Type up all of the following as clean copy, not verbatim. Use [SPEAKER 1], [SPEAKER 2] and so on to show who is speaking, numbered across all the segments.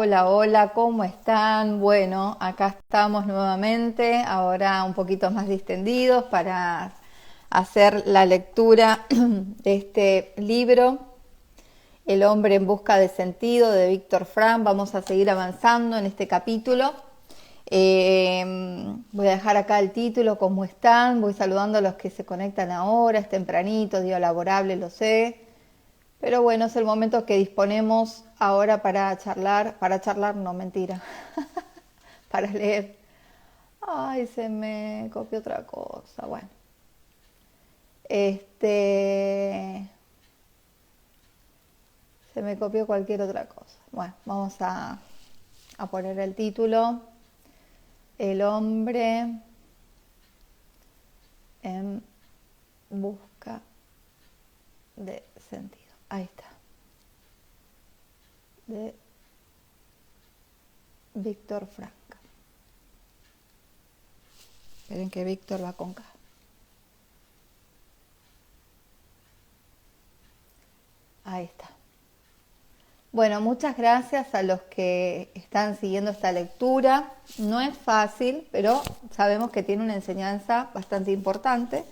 [SPEAKER 1] Hola, hola, ¿cómo están? Bueno, acá estamos nuevamente, ahora un poquito más distendidos para hacer la lectura de este libro, El hombre en busca de sentido, de Viktor Frankl. Vamos a seguir avanzando en este capítulo. Voy a dejar acá el título, ¿cómo están? Voy saludando a los que se conectan ahora, es tempranito, día laborable, lo sé. Pero bueno, es el momento que disponemos ahora para charlar, no, mentira, para leer. Ay, se me copió otra cosa, bueno. Se me copió cualquier otra cosa. Bueno, vamos a poner el título. El hombre en busca de sentido. Ahí está. De Viktor Frankl. Esperen que Víctor va con K. Ahí está. Bueno, muchas gracias a los que están siguiendo esta lectura. No es fácil, pero sabemos que tiene una enseñanza bastante importante,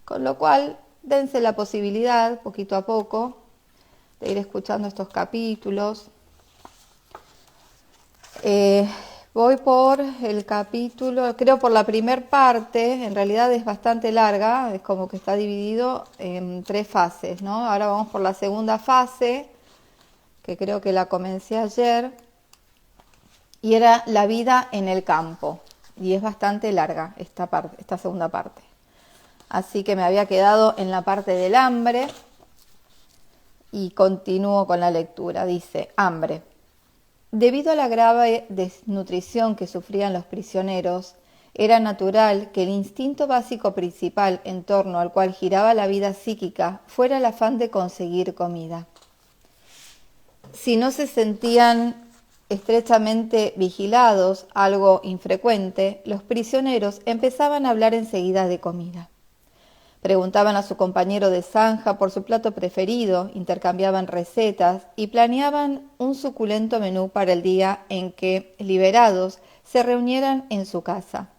[SPEAKER 1] con lo cual dense la posibilidad, poquito a poco, de ir escuchando estos capítulos. Voy por el capítulo, creo por la primer parte, en realidad es bastante larga, es como que está dividido en 3 fases, ¿no? Ahora vamos por la segunda fase, que creo que la comencé ayer, y era la vida en el campo, y es bastante larga esta segunda parte. Así que me había quedado en la parte del hambre, y continúo con la lectura. Dice, hambre. Debido a la grave desnutrición que sufrían los prisioneros, era natural que el instinto básico principal en torno al cual giraba la vida psíquica fuera el afán de conseguir comida. Si no se sentían estrechamente vigilados, algo infrecuente, los prisioneros empezaban a hablar enseguida de comida. Preguntaban a su compañero de zanja por su plato preferido, intercambiaban recetas y planeaban un suculento menú para el día en que, liberados, se reunieran en su casa.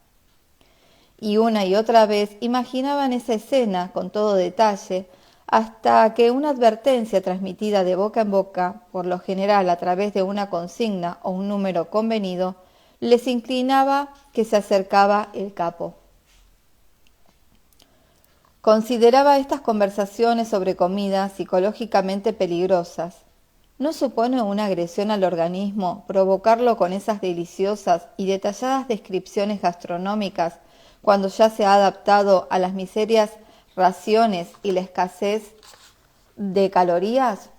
[SPEAKER 1] Y una y otra vez imaginaban esa escena con todo detalle, hasta que una advertencia transmitida de boca en boca, por lo general a través de una consigna o un número convenido, les inclinaba que se acercaba el capo. Consideraba estas conversaciones sobre comida psicológicamente peligrosas. ¿No supone una agresión al organismo provocarlo con esas deliciosas y detalladas descripciones gastronómicas cuando ya se ha adaptado a las miserias raciones y la escasez de calorías?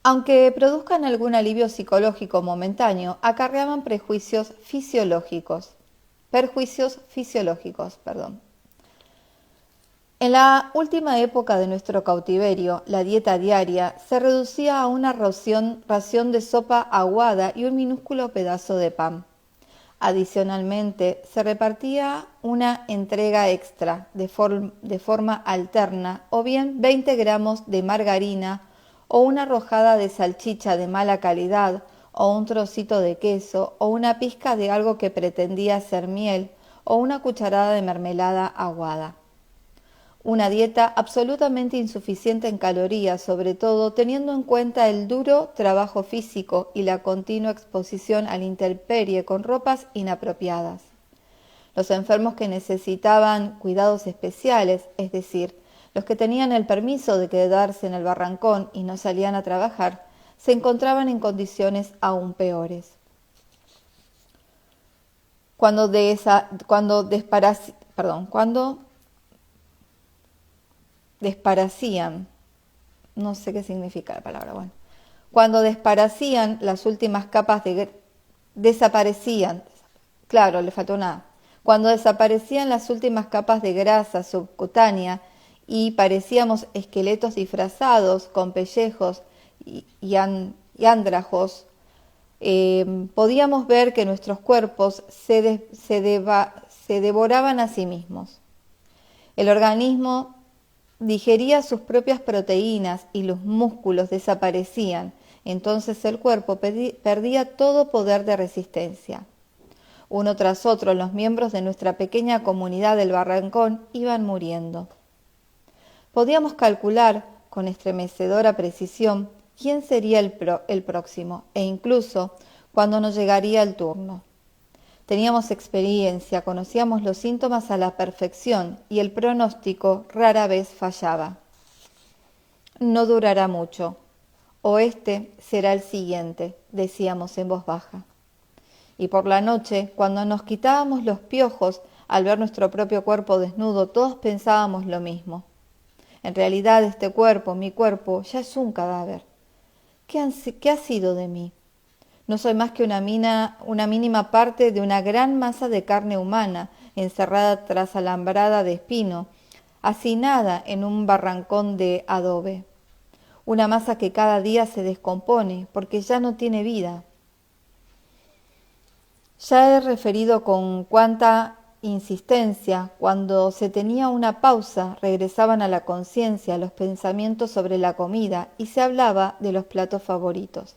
[SPEAKER 1] Aunque produzcan algún alivio psicológico momentáneo, acarreaban perjuicios fisiológicos. En la última época de nuestro cautiverio, la dieta diaria se reducía a una ración de sopa aguada y un minúsculo pedazo de pan. Adicionalmente, se repartía una entrega extra de forma alterna, o bien 20 gramos de margarina, o una rojada de salchicha de mala calidad, o un trocito de queso, o una pizca de algo que pretendía ser miel, o una cucharada de mermelada aguada. Una dieta absolutamente insuficiente en calorías, sobre todo teniendo en cuenta el duro trabajo físico y la continua exposición a la intemperie con ropas inapropiadas. Los enfermos que necesitaban cuidados especiales, es decir, los que tenían el permiso de quedarse en el barrancón y no salían a trabajar, se encontraban en condiciones aún peores. Cuando desparacían, no sé qué significa la palabra, bueno, cuando desparacían las últimas capas desaparecían, claro, le faltó nada, cuando desaparecían las últimas capas de grasa subcutánea y parecíamos esqueletos disfrazados con pellejos y andrajos, podíamos ver que nuestros cuerpos se devoraban a sí mismos. El organismo digería sus propias proteínas y los músculos desaparecían, Entonces el cuerpo perdía todo poder de resistencia. Uno tras otro, los miembros de nuestra pequeña comunidad del Barrancón iban muriendo. Podíamos calcular con estremecedora precisión quién sería el próximo e incluso cuándo nos llegaría el turno. Teníamos experiencia, conocíamos los síntomas a la perfección y el pronóstico rara vez fallaba. No durará mucho, o este será el siguiente, decíamos en voz baja. Y por la noche, cuando nos quitábamos los piojos al ver nuestro propio cuerpo desnudo, todos pensábamos lo mismo. En realidad este cuerpo, mi cuerpo, ya es un cadáver. ¿Qué ha sido de mí? No soy más que una mínima parte de una gran masa de carne humana, encerrada tras alambrada de espino, hacinada en un barrancón de adobe. Una masa que cada día se descompone porque ya no tiene vida. Ya he referido con cuánta insistencia, cuando se tenía una pausa, regresaban a la conciencia los pensamientos sobre la comida y se hablaba de los platos favoritos.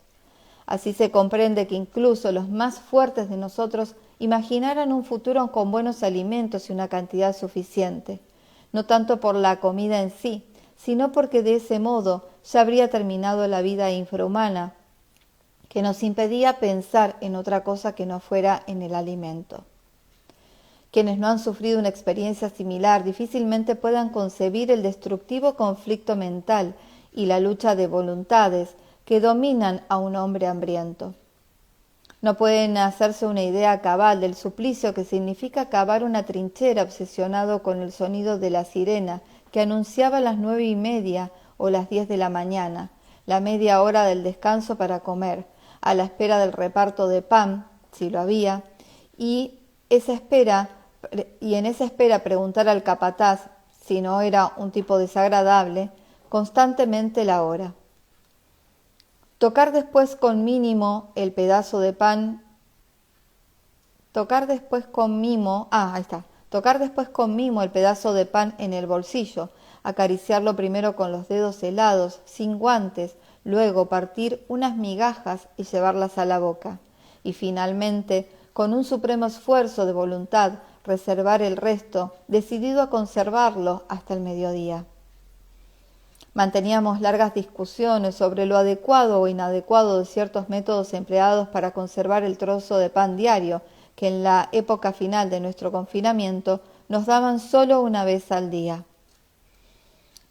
[SPEAKER 1] Así se comprende que incluso los más fuertes de nosotros imaginaran un futuro con buenos alimentos y una cantidad suficiente, no tanto por la comida en sí, sino porque de ese modo ya habría terminado la vida infrahumana que nos impedía pensar en otra cosa que no fuera en el alimento. Quienes no han sufrido una experiencia similar difícilmente puedan concebir el destructivo conflicto mental y la lucha de voluntades que dominan a un hombre hambriento. No pueden hacerse una idea cabal del suplicio que significa cavar una trinchera obsesionado con el sonido de la sirena que anunciaba las 9:30 o las 10 de la mañana, la media hora del descanso para comer, a la espera del reparto de pan, si lo había, y en esa espera preguntar al capataz, si no era un tipo desagradable, constantemente la hora. Tocar después con mimo el pedazo de pan, tocar después con mimo el pedazo de pan en el bolsillo, acariciarlo primero con los dedos helados, sin guantes, luego partir unas migajas y llevarlas a la boca, y finalmente, con un supremo esfuerzo de voluntad, reservar el resto, decidido a conservarlo hasta el mediodía. Manteníamos largas discusiones sobre lo adecuado o inadecuado de ciertos métodos empleados para conservar el trozo de pan diario, que en la época final de nuestro confinamiento nos daban solo una vez al día.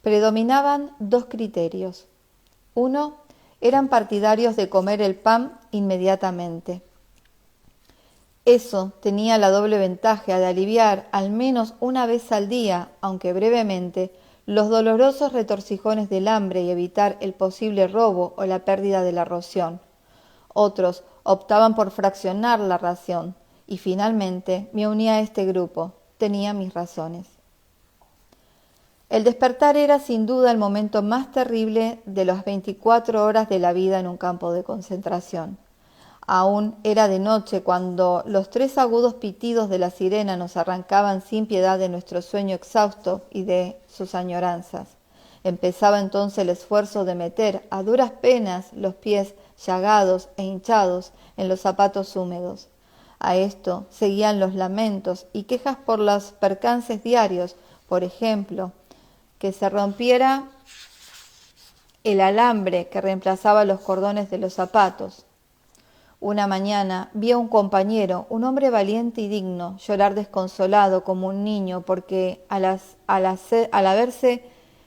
[SPEAKER 1] Predominaban dos criterios. Uno, eran partidarios de comer el pan inmediatamente. Eso tenía la doble ventaja de aliviar al menos una vez al día, aunque brevemente, los dolorosos retorcijones del hambre y evitar el posible robo o la pérdida de la ración. Otros optaban por fraccionar la ración y finalmente me uní a este grupo. Tenía mis razones. El despertar era sin duda el momento más terrible de las 24 horas de la vida en un campo de concentración. Aún era de noche cuando los 3 agudos pitidos de la sirena nos arrancaban sin piedad de nuestro sueño exhausto y de sus añoranzas. Empezaba entonces el esfuerzo de meter a duras penas los pies llagados e hinchados en los zapatos húmedos. A esto seguían los lamentos y quejas por los percances diarios, por ejemplo, que se rompiera el alambre que reemplazaba los cordones de los zapatos. Una mañana vi a un compañero, un hombre valiente y digno, llorar desconsolado como un niño porque al haberse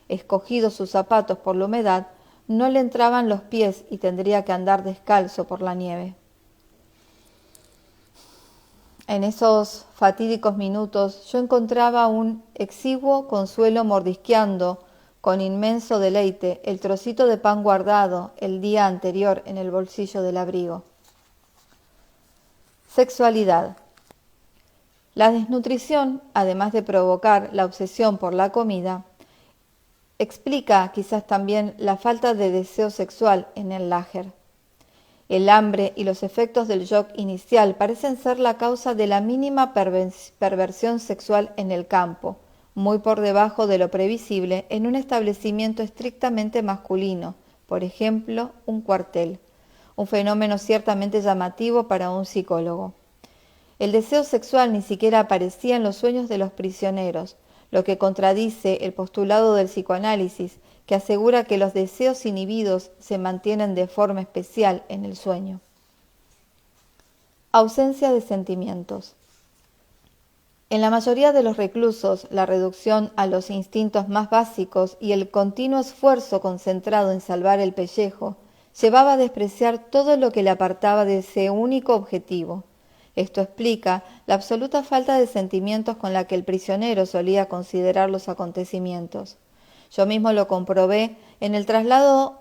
[SPEAKER 1] escogido sus zapatos por la humedad, no le entraban los pies y tendría que andar descalzo por la nieve. En esos fatídicos minutos yo encontraba un exiguo consuelo mordisqueando con inmenso deleite el trocito de pan guardado el día anterior en el bolsillo del abrigo. Sexualidad. La desnutrición, además de provocar la obsesión por la comida, explica quizás también la falta de deseo sexual en el lager. El hambre y los efectos del shock inicial parecen ser la causa de la mínima perversión sexual en el campo, muy por debajo de lo previsible en un establecimiento estrictamente masculino, por ejemplo, un cuartel, un fenómeno ciertamente llamativo para un psicólogo. El deseo sexual ni siquiera aparecía en los sueños de los prisioneros, lo que contradice el postulado del psicoanálisis, que asegura que los deseos inhibidos se mantienen de forma especial en el sueño. Ausencia de sentimientos. En la mayoría de los reclusos, la reducción a los instintos más básicos y el continuo esfuerzo concentrado en salvar el pellejo llevaba a despreciar todo lo que le apartaba de ese único objetivo. Esto explica la absoluta falta de sentimientos con la que el prisionero solía considerar los acontecimientos. Yo mismo lo comprobé en el traslado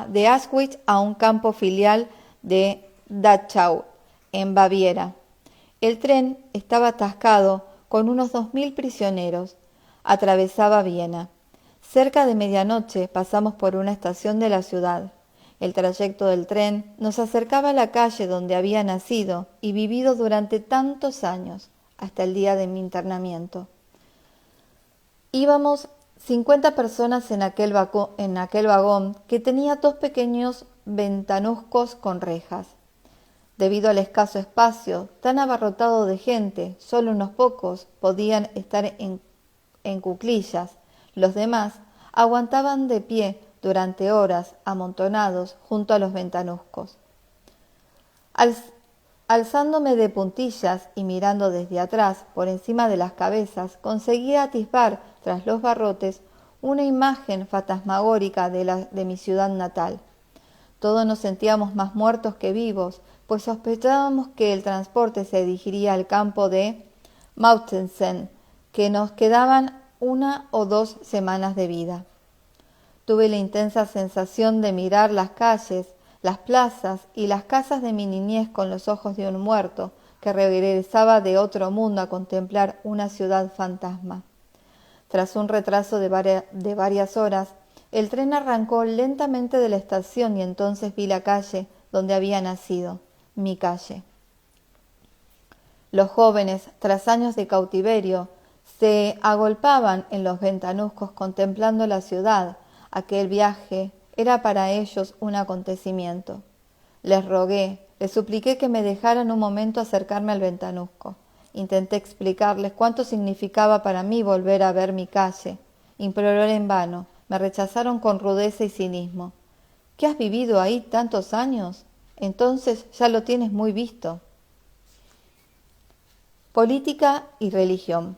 [SPEAKER 1] de Auschwitz a un campo filial de Dachau, en Baviera. El tren estaba atascado con unos 2000 prisioneros. Atravesaba Viena. Cerca de medianoche pasamos por una estación de la ciudad. El trayecto del tren nos acercaba a la calle donde había nacido y vivido durante tantos años, hasta el día de mi internamiento. Íbamos 50 personas en aquel vagón que tenía 2 pequeños ventanuscos con rejas. Debido al escaso espacio, tan abarrotado de gente, solo unos pocos podían estar en cuclillas. Los demás aguantaban de pie durante horas amontonados junto a los ventanuscos. Alzándome de puntillas y mirando desde atrás, por encima de las cabezas, conseguía atisbar, tras los barrotes, una imagen fantasmagórica de mi ciudad natal. Todos nos sentíamos más muertos que vivos, pues sospechábamos que el transporte se dirigiría al campo de Mauthausen, que nos quedaban 1 o 2 semanas de vida. Tuve la intensa sensación de mirar las calles, las plazas y las casas de mi niñez con los ojos de un muerto que regresaba de otro mundo a contemplar una ciudad fantasma. Tras un retraso de varias horas, el tren arrancó lentamente de la estación y entonces vi la calle donde había nacido, mi calle. Los jóvenes, tras años de cautiverio, se agolpaban en los ventanuscos contemplando la ciudad. Aquel viaje era para ellos un acontecimiento. Les rogué, les supliqué que me dejaran un momento acercarme al ventanusco. Intenté explicarles cuánto significaba para mí volver a ver mi calle. Imploré en vano. Me rechazaron con rudeza y cinismo. ¿Qué has vivido ahí tantos años? Entonces ya lo tienes muy visto. Política y religión.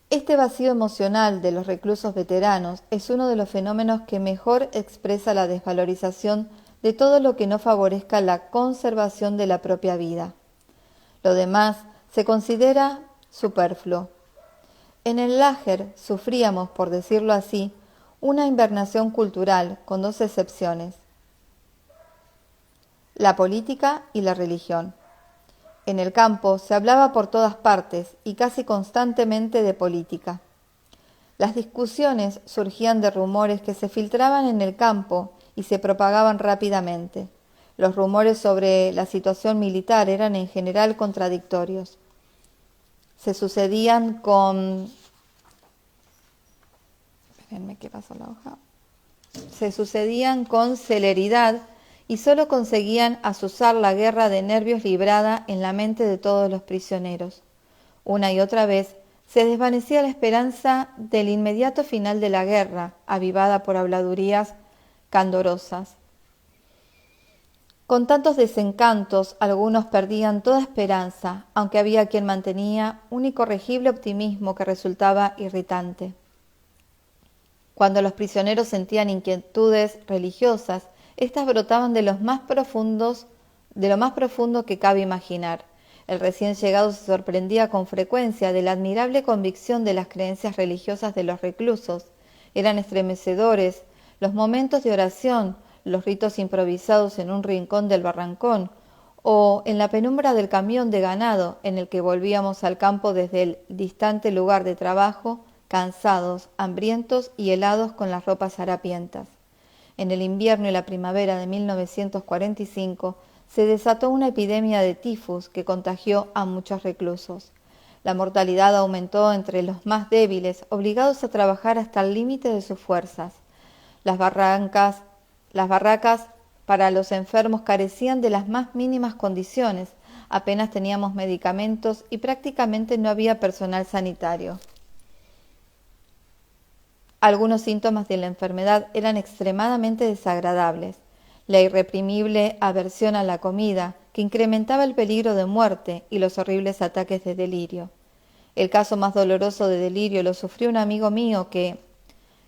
[SPEAKER 1] Este vacío emocional de los reclusos veteranos es uno de los fenómenos que mejor expresa la desvalorización de todo lo que no favorezca la conservación de la propia vida. Lo demás se considera superfluo. En el Lager sufríamos, por decirlo así, una invernación cultural con 2 excepciones: la política y la religión. En el campo se hablaba por todas partes y casi constantemente de política. Las discusiones surgían de rumores que se filtraban en el campo y se propagaban rápidamente. Los rumores sobre la situación militar eran en general contradictorios. Se sucedían con... Espérenme, ¿qué pasó la hoja? Se sucedían con celeridad y solo conseguían azuzar la guerra de nervios librada en la mente de todos los prisioneros. Una y otra vez se desvanecía la esperanza del inmediato final de la guerra, avivada por habladurías candorosas. Con tantos desencantos, algunos perdían toda esperanza, aunque había quien mantenía un incorregible optimismo que resultaba irritante. Cuando los prisioneros sentían inquietudes religiosas, estas brotaban de lo más profundo que cabe imaginar. El recién llegado se sorprendía con frecuencia de la admirable convicción de las creencias religiosas de los reclusos. Eran estremecedores los momentos de oración, los ritos improvisados en un rincón del barrancón, o en la penumbra del camión de ganado en el que volvíamos al campo desde el distante lugar de trabajo, cansados, hambrientos y helados con las ropas harapientas. En el invierno y la primavera de 1945 se desató una epidemia de tifus que contagió a muchos reclusos. La mortalidad aumentó entre los más débiles, obligados a trabajar hasta el límite de sus fuerzas. Las barracas para los enfermos carecían de las más mínimas condiciones, apenas teníamos medicamentos y prácticamente no había personal sanitario. Algunos síntomas de la enfermedad eran extremadamente desagradables. La irreprimible aversión a la comida, que incrementaba el peligro de muerte, y los horribles ataques de delirio. El caso más doloroso de delirio lo sufrió un amigo mío que,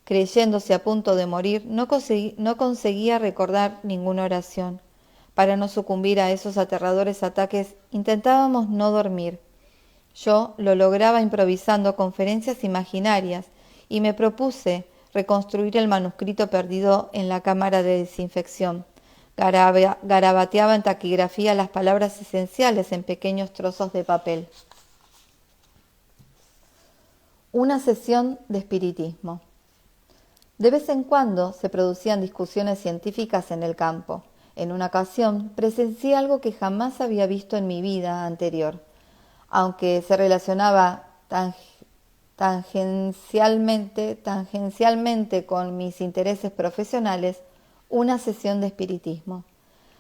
[SPEAKER 1] creyéndose a punto de morir, no conseguía recordar ninguna oración. Para no sucumbir a esos aterradores ataques, intentábamos no dormir. Yo lo lograba improvisando conferencias imaginarias y me propuse reconstruir el manuscrito perdido en la cámara de desinfección. Garabateaba en taquigrafía las palabras esenciales en pequeños trozos de papel. Una sesión de espiritismo. De vez en cuando se producían discusiones científicas en el campo. En una ocasión presencié algo que jamás había visto en mi vida anterior, aunque se relacionaba tangencialmente con mis intereses profesionales, una sesión de espiritismo.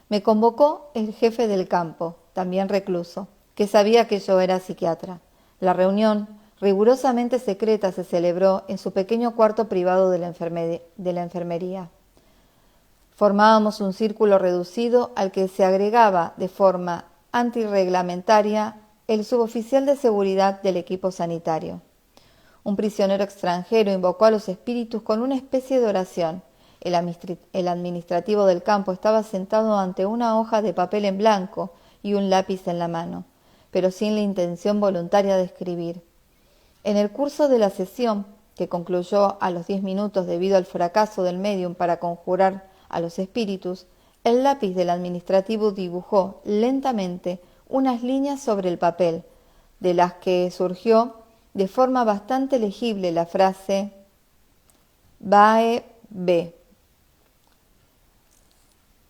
[SPEAKER 1] Me convocó el jefe del campo, también recluso, que sabía que yo era psiquiatra. La reunión, rigurosamente secreta, se celebró en su pequeño cuarto privado de la enfermería. Formábamos un círculo reducido al que se agregaba de forma antirreglamentaria el suboficial de seguridad del equipo sanitario. Un prisionero extranjero invocó a los espíritus con una especie de oración. El administrativo del campo estaba sentado ante una hoja de papel en blanco y un lápiz en la mano, pero sin la intención voluntaria de escribir. En el curso de la sesión, que concluyó a los 10 minutos debido al fracaso del médium para conjurar a los espíritus, el lápiz del administrativo dibujó lentamente unas líneas sobre el papel, de las que surgió de forma bastante legible la frase Vae B.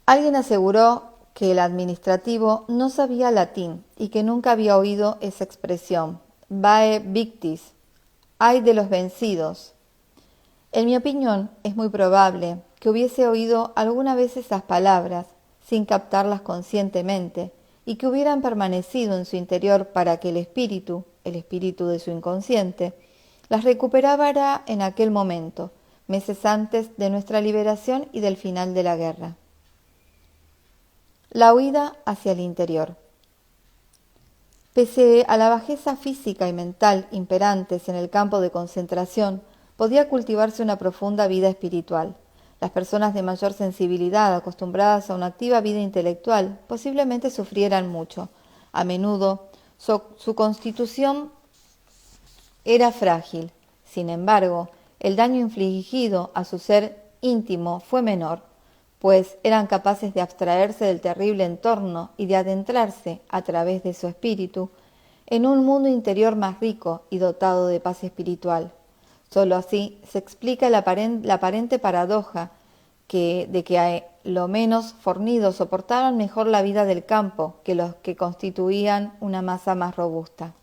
[SPEAKER 1] Alguien aseguró que el administrativo no sabía latín y que nunca había oído esa expresión, Vae Victis, ay de los vencidos. En mi opinión, es muy probable que hubiese oído alguna vez esas palabras, sin captarlas conscientemente, y que hubieran permanecido en su interior para que el espíritu de su inconsciente, las recuperara en aquel momento, meses antes de nuestra liberación y del final de la guerra. La huida hacia el interior. Pese a la bajeza física y mental imperantes en el campo de concentración, podía cultivarse una profunda vida espiritual. Las personas de mayor sensibilidad, acostumbradas a una activa vida intelectual, posiblemente sufrieran mucho. A menudo, su constitución era frágil. Sin embargo, el daño infligido a su ser íntimo fue menor, pues eran capaces de abstraerse del terrible entorno y de adentrarse, a través de su espíritu, en un mundo interior más rico y dotado de paz espiritual. Solo así se explica la aparente paradoja de que a lo menos fornidos soportaron mejor la vida del campo que los que constituían una masa más robusta.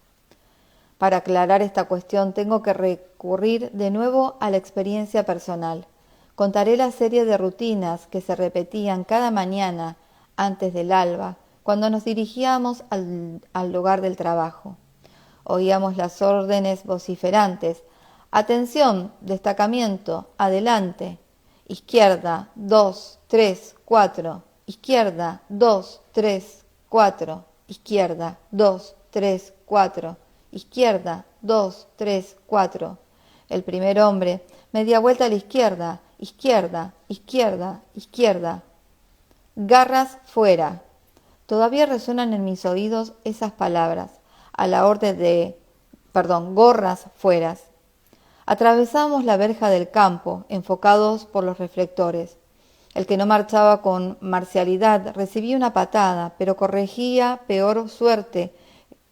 [SPEAKER 1] Para aclarar esta cuestión tengo que recurrir de nuevo a la experiencia personal. Contaré la serie de rutinas que se repetían cada mañana antes del alba, cuando nos dirigíamos al lugar del trabajo. Oíamos las órdenes vociferantes: atención, destacamiento, adelante, izquierda, 2, 3, 4, izquierda, 2, 3, 4, izquierda, 2, 3, 4, izquierda, 2, 3, 4. El primer hombre, media vuelta a la izquierda, izquierda, izquierda, izquierda. Garras fuera. Todavía resuenan en mis oídos esas palabras, a la orden de, gorras fueras. Atravesábamos la verja del campo, enfocados por los reflectores. El que no marchaba con marcialidad recibía una patada, pero corregía peor suerte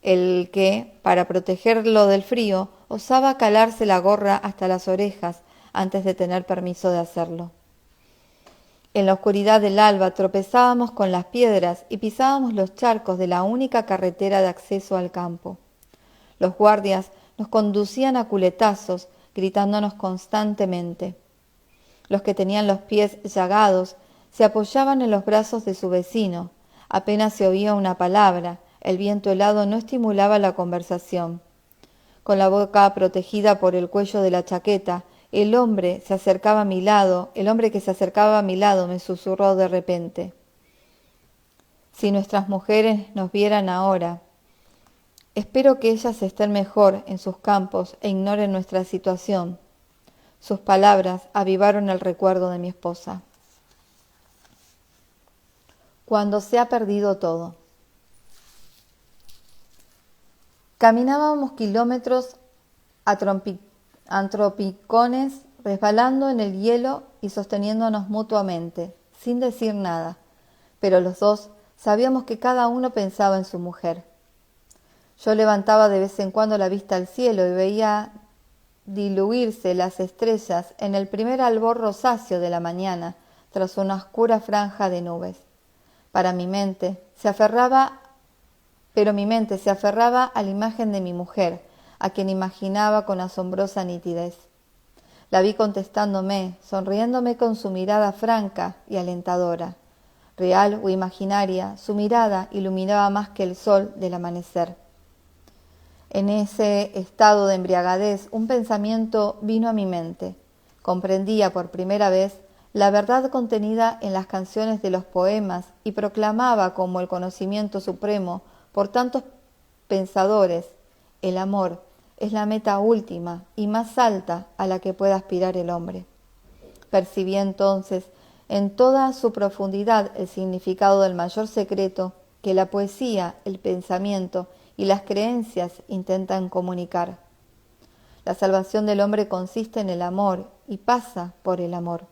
[SPEAKER 1] el que, para protegerlo del frío, osaba calarse la gorra hasta las orejas antes de tener permiso de hacerlo. En la oscuridad del alba tropezábamos con las piedras y pisábamos los charcos de la única carretera de acceso al campo. Los guardias nos conducían a culetazos, gritándonos constantemente. Los que tenían los pies llagados Se apoyaban en los brazos de su vecino. Apenas se oía una palabra. El viento helado no estimulaba la conversación. Con la boca protegida por el cuello de la chaqueta, el hombre que se acercaba a mi lado me susurró de repente: si nuestras mujeres nos vieran ahora, espero que ellas estén mejor en sus campos e ignoren nuestra situación. Sus palabras avivaron el recuerdo de mi esposa. Cuando se ha perdido todo. Caminábamos kilómetros a trompicones, resbalando en el hielo y sosteniéndonos mutuamente, sin decir nada, pero los dos sabíamos que cada uno pensaba en su mujer. Yo levantaba de vez en cuando la vista al cielo y veía diluirse las estrellas en el primer albor rosáceo de la mañana tras una oscura franja de nubes. Pero mi mente se aferraba a la imagen de mi mujer, a quien imaginaba con asombrosa nitidez. La vi contestándome, sonriéndome con su mirada franca y alentadora. Real o imaginaria, su mirada iluminaba más que el sol del amanecer. En ese estado de embriagadez, un pensamiento vino a mi mente. Comprendía por primera vez la verdad contenida en las canciones de los poemas y proclamaba como el conocimiento supremo por tantos pensadores: el amor es la meta última y más alta a la que puede aspirar el hombre. Percibí entonces en toda su profundidad el significado del mayor secreto que la poesía, el pensamiento y las creencias intentan comunicar. La salvación del hombre consiste en el amor y pasa por el amor.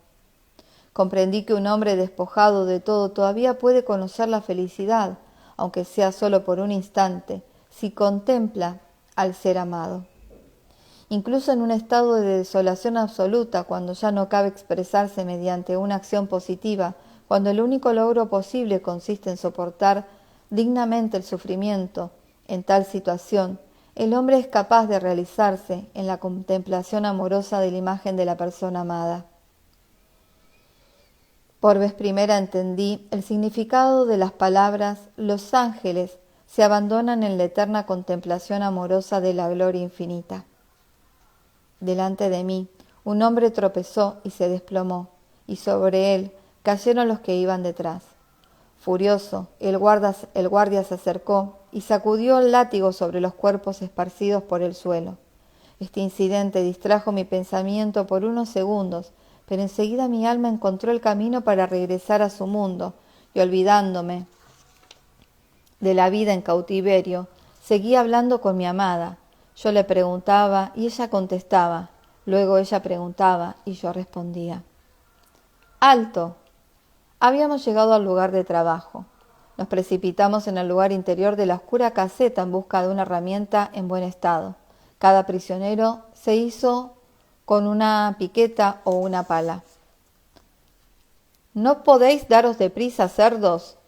[SPEAKER 1] Comprendí que un hombre despojado de todo todavía puede conocer la felicidad, aunque sea solo por un instante, si contempla al ser amado. Incluso en un estado de desolación absoluta, cuando ya no cabe expresarse mediante una acción positiva, cuando el único logro posible consiste en soportar dignamente el sufrimiento, en tal situación, el hombre es capaz de realizarse en la contemplación amorosa de la imagen de la persona amada. Por vez primera entendí el significado de las palabras: los ángeles se abandonan en la eterna contemplación amorosa de la gloria infinita. Delante de mí, un hombre tropezó y se desplomó, y sobre él cayeron los que iban detrás. Furioso, el guardia se acercó y sacudió el látigo sobre los cuerpos esparcidos por el suelo. Este incidente distrajo mi pensamiento por unos segundos, pero enseguida mi alma encontró el camino para regresar a su mundo, y olvidándome de la vida en cautiverio, seguí hablando con mi amada. Yo le preguntaba y ella contestaba, luego ella preguntaba y yo respondía. ¡Alto! Habíamos llegado al lugar de trabajo. Nos precipitamos en el lugar interior de la oscura caseta en busca de una herramienta en buen estado. Cada prisionero se hizo con una piqueta o una pala. ¿No podéis daros deprisa, cerdos?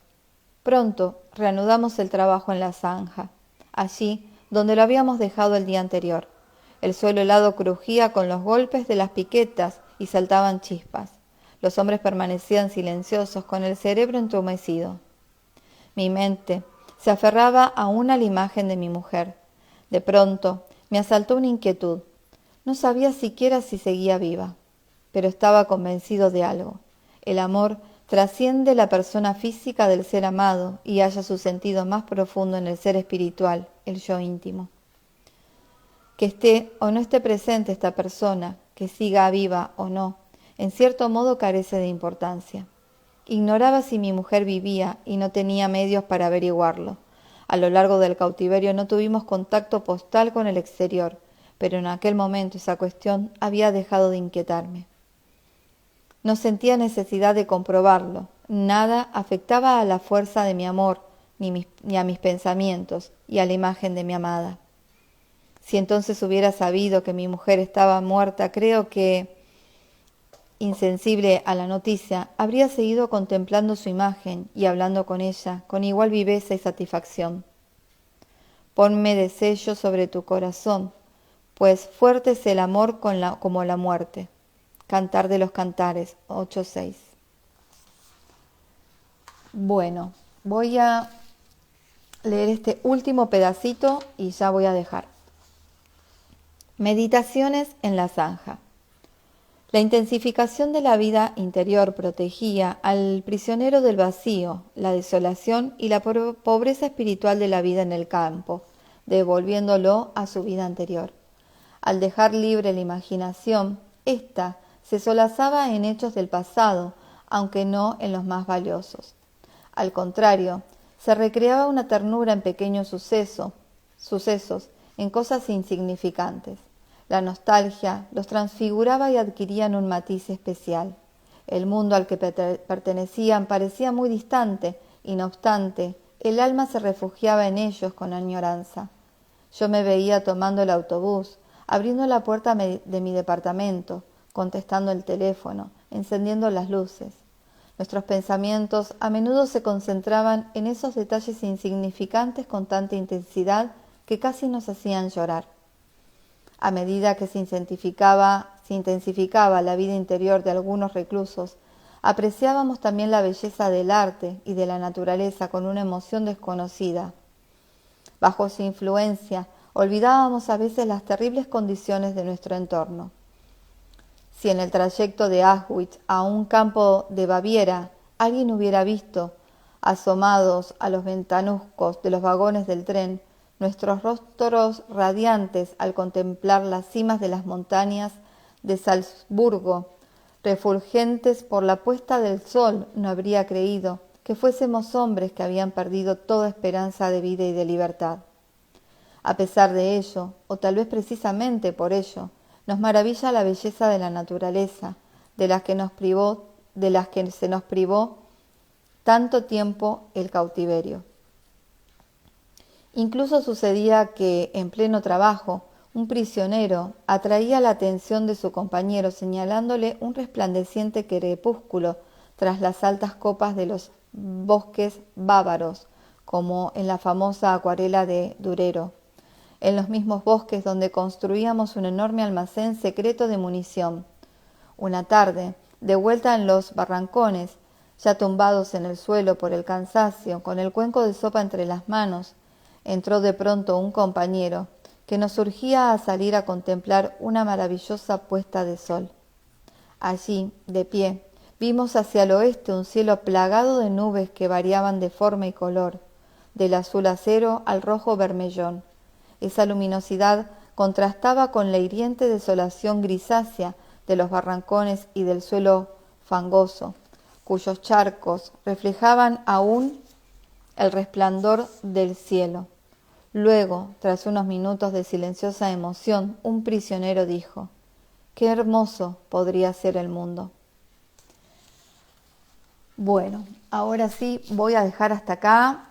[SPEAKER 1] Pronto reanudamos el trabajo en la zanja, allí donde lo habíamos dejado el día anterior. El suelo helado crujía con los golpes de las piquetas y saltaban chispas. Los hombres permanecían silenciosos, con el cerebro entumecido. Mi mente se aferraba aún a la imagen de mi mujer. De pronto me asaltó una inquietud. No sabía siquiera si seguía viva, pero estaba convencido de algo. El amor trasciende la persona física del ser amado y halla su sentido más profundo en el ser espiritual, el yo íntimo. Que esté o no esté presente esta persona, que siga viva o no, en cierto modo carece de importancia. Ignoraba si mi mujer vivía y no tenía medios para averiguarlo. A lo largo del cautiverio no tuvimos contacto postal con el exterior, pero en aquel momento esa cuestión había dejado de inquietarme. No sentía necesidad de comprobarlo. Nada afectaba a la fuerza de mi amor, ni a mis pensamientos y a la imagen de mi amada. Si entonces hubiera sabido que mi mujer estaba muerta, creo que, insensible a la noticia, habría seguido contemplando su imagen y hablando con ella con igual viveza y satisfacción. Ponme de sello sobre tu corazón, pues fuerte es el amor como la muerte. Cantar de los Cantares, 8:6. Bueno, voy a leer este último pedacito y ya voy a dejar. Meditaciones en la zanja. La intensificación de la vida interior protegía al prisionero del vacío, la desolación y la pobreza espiritual de la vida en el campo, devolviéndolo a su vida anterior. Al dejar libre la imaginación, ésta se solazaba en hechos del pasado, aunque no en los más valiosos. Al contrario, se recreaba una ternura en pequeños sucesos, en cosas insignificantes. La nostalgia los transfiguraba y adquirían un matiz especial. El mundo al que pertenecían parecía muy distante, y no obstante, el alma se refugiaba en ellos con añoranza. Yo me veía tomando el autobús, abriendo la puerta de mi departamento, contestando el teléfono, encendiendo las luces. Nuestros pensamientos a menudo se concentraban en esos detalles insignificantes con tanta intensidad que casi nos hacían llorar. A medida que se intensificaba la vida interior de algunos reclusos, apreciábamos también la belleza del arte y de la naturaleza con una emoción desconocida. Bajo su influencia, olvidábamos a veces las terribles condiciones de nuestro entorno. Si en el trayecto de Auschwitz a un campo de Baviera alguien hubiera visto, asomados a los ventanuscos de los vagones del tren, nuestros rostros radiantes al contemplar las cimas de las montañas de Salzburgo, refulgentes por la puesta del sol, no habría creído que fuésemos hombres que habían perdido toda esperanza de vida y de libertad. A pesar de ello, o tal vez precisamente por ello, nos maravilla la belleza de la naturaleza, de las que se nos privó tanto tiempo el cautiverio. Incluso sucedía que, en pleno trabajo, un prisionero atraía la atención de su compañero señalándole un resplandeciente crepúsculo tras las altas copas de los bosques bávaros, como en la famosa acuarela de Durero, en los mismos bosques donde construíamos un enorme almacén secreto de munición. Una tarde, de vuelta en los barrancones, ya tumbados en el suelo por el cansancio, con el cuenco de sopa entre las manos, entró de pronto un compañero que nos urgía a salir a contemplar una maravillosa puesta de sol. Allí, de pie, vimos hacia el oeste un cielo plagado de nubes que variaban de forma y color, del azul acero al rojo bermellón. Esa luminosidad contrastaba con la hiriente desolación grisácea de los barrancones y del suelo fangoso, cuyos charcos reflejaban aún el resplandor del cielo. Luego, tras unos minutos de silenciosa emoción, un prisionero dijo: «Qué hermoso podría ser el mundo». Bueno, ahora sí voy a dejar hasta acá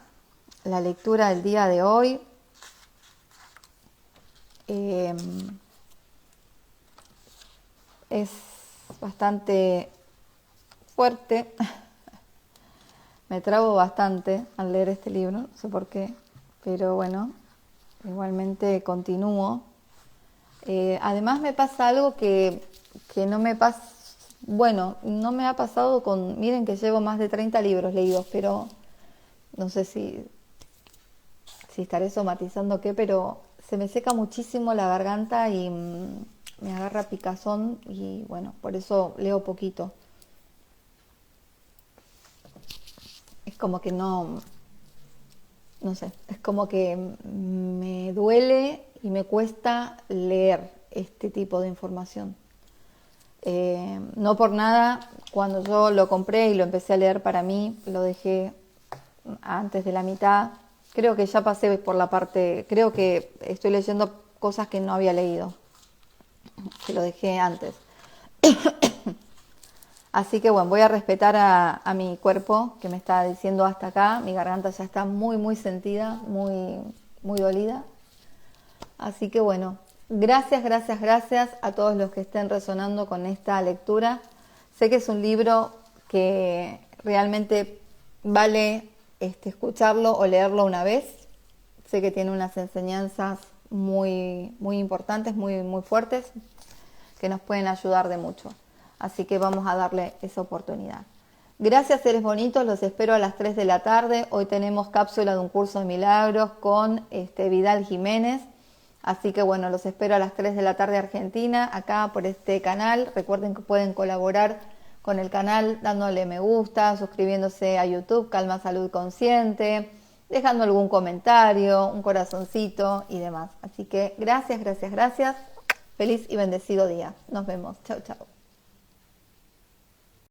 [SPEAKER 1] la lectura del día de hoy. Es bastante fuerte. Me trabo bastante al leer este libro, no sé por qué, pero bueno, igualmente continúo. Además me pasa algo que no me pasa, bueno, no me ha pasado miren que llevo más de 30 libros leídos, pero no sé si estaré somatizando o qué, pero se me seca muchísimo la garganta y me agarra picazón y bueno, por eso leo poquito. Es como que no sé, es como que me duele y me cuesta leer este tipo de información. No por nada, cuando yo lo compré y lo empecé a leer para mí, lo dejé antes de la mitad. Creo que ya pasé por la parte, creo que estoy leyendo cosas que no había leído, que lo dejé antes. Así que bueno, voy a respetar a mi cuerpo que me está diciendo hasta acá. Mi garganta ya está muy, muy sentida, muy, muy dolida. Así que bueno, gracias a todos los que estén resonando con esta lectura. Sé que es un libro que realmente vale escucharlo o leerlo una vez. Sé que tiene unas enseñanzas muy, muy importantes, muy, muy fuertes, que nos pueden ayudar de mucho. Así que vamos a darle esa oportunidad. Gracias, seres bonitos, los espero a las 3 de la tarde. Hoy tenemos cápsula de un curso de milagros con Vidal Jiménez. Así que bueno, los espero a las 3 de la tarde Argentina, acá por este canal. Recuerden que pueden colaborar con el canal dándole me gusta, suscribiéndose a YouTube, Calma Salud Consciente, dejando algún comentario, un corazoncito y demás. Así que gracias, gracias, gracias. Feliz y bendecido día. Nos vemos. Chau, chau.